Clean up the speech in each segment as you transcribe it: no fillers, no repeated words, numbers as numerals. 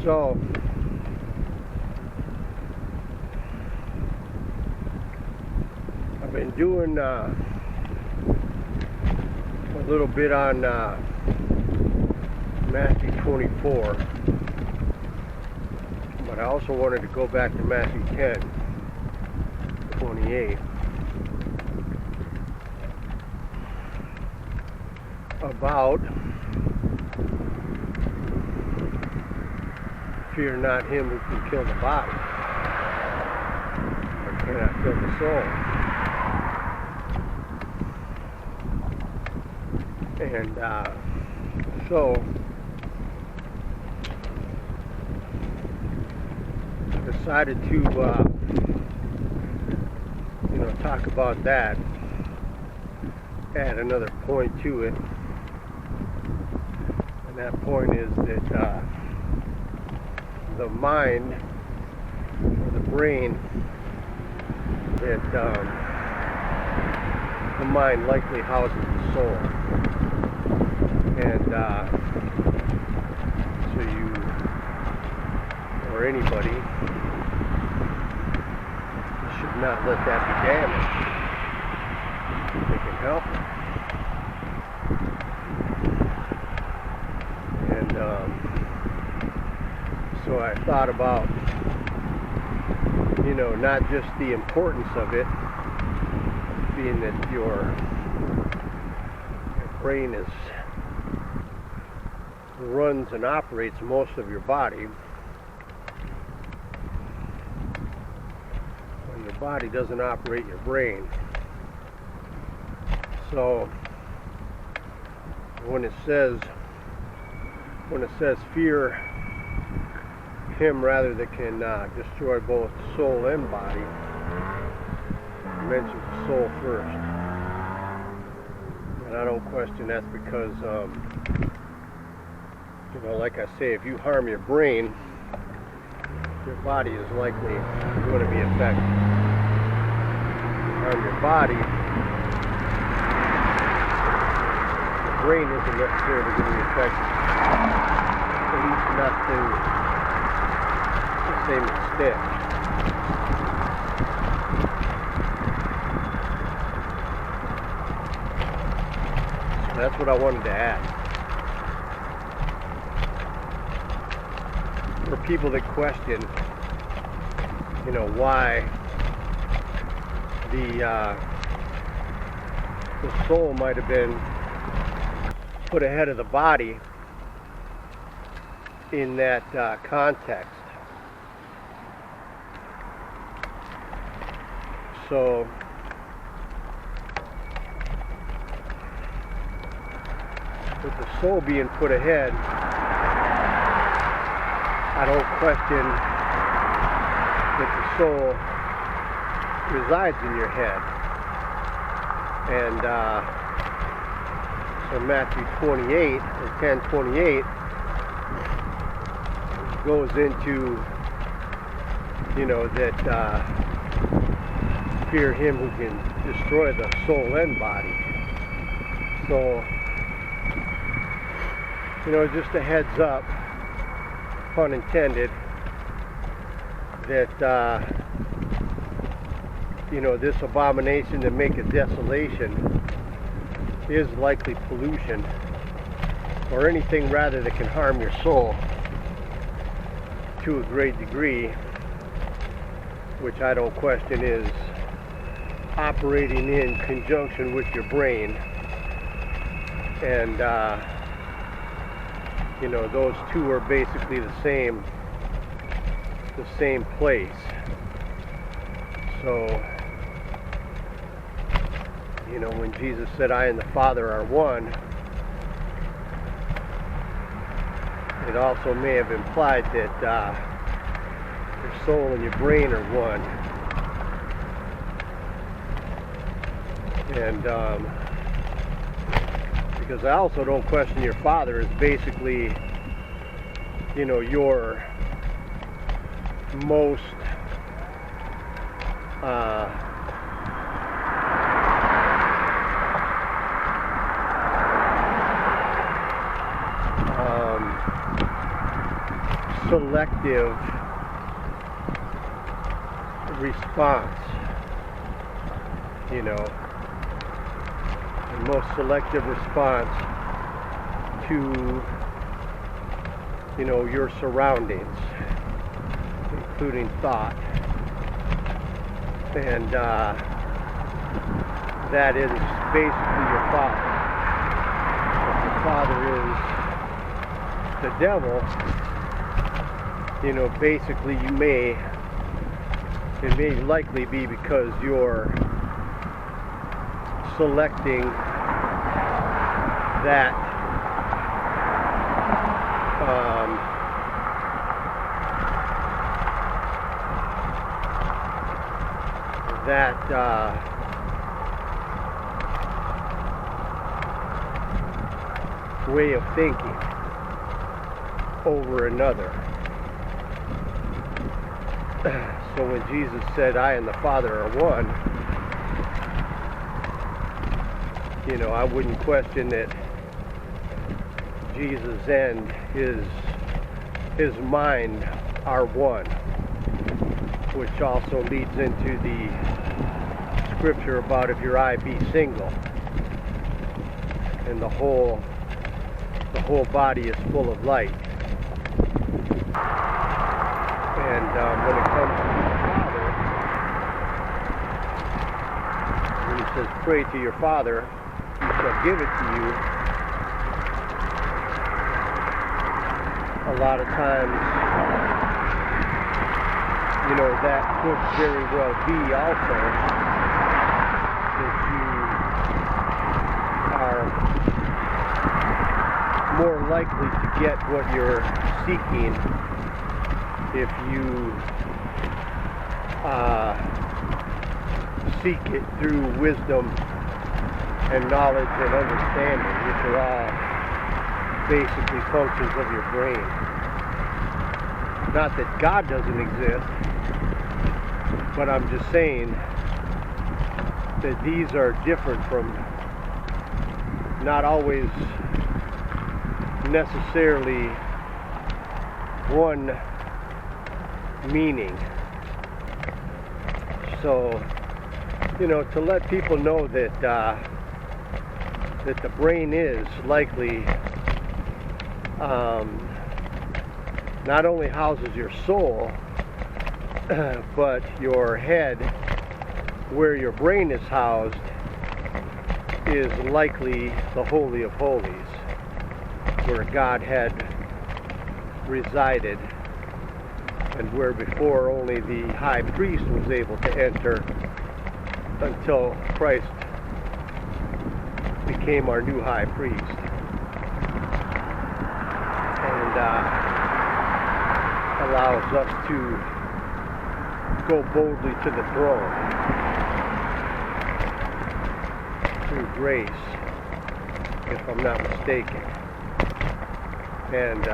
So I've been doing a little bit on Matthew 24, but I also wanted to go back to Matthew 10:28 about fear not him who can kill the body or cannot kill the soul. And so I decided to talk about that, add another point to it, and that point is that the mind, or the brain, that the mind likely houses the soul. And so you, or anybody, should not let that be damaged. It can help. And so I thought about, not just the importance of it, being that your brain runs and operates most of your body. Well, your body doesn't operate your brain. So when it says fear him rather that can destroy both soul and body, it mentions the soul first. And I don't question that's because like I say, if you harm your brain, your body is likely going to be affected. If you harm your body, the brain isn't necessarily going to be affected. At least not to the same extent. So that's what I wanted to add. For people that question, why the soul might have been put ahead of the body in that context. So with the soul being put ahead, I don't question that the soul resides in your head. And so Matthew 28, or 10:28, goes into, that fear him who can destroy the soul and body. So, just a heads up, pun intended, that this abomination that maketh desolation is likely pollution, or anything rather that can harm your soul to a great degree, which I don't question is operating in conjunction with your brain. And those two are basically the same place. So when Jesus said I and the Father are one, it also may have implied that your soul and your brain are one. And because I also don't question your Father is basically your most selective response, you know, the most selective response to, you know, your surroundings, including thought. And that is basically your father. If your father is the devil, you know, basically it may likely be because you're selecting that way of thinking over another. So when Jesus said, "I and the Father are one," you know, I wouldn't question that Jesus and his mind are one, which also leads into the scripture about if your eye be single and the whole body is full of light. And when it comes to the Father, when he says, "Pray to your Father, he shall give it to you," a lot of times, you know, that could very well be also that you are more likely to get what you're seeking if you seek it through wisdom and knowledge and understanding, which are all basically functions of your brain. Not that God doesn't exist, but I'm just saying that these are different from, not always necessarily one meaning. So, you know, to let people know that that the brain is likely not only houses your soul, but your head, where your brain is housed, is likely the Holy of Holies, where God had resided, and where before only the high priest was able to enter until Christ became our new high priest. And allows us to go boldly to the throne through grace, if I'm not mistaken. And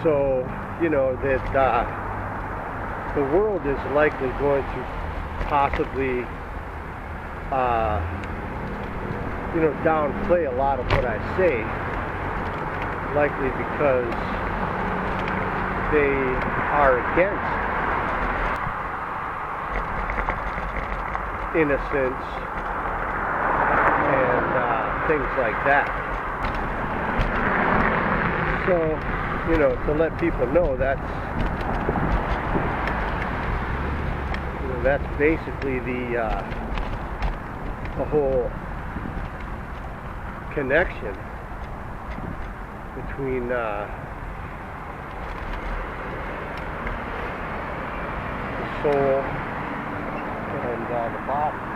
so, you know, that the world is likely going to possibly you know, downplay a lot of what I say, likely because they are against innocence and things like that. So, you know, to let people know that's basically the whole connection between the soul and the body.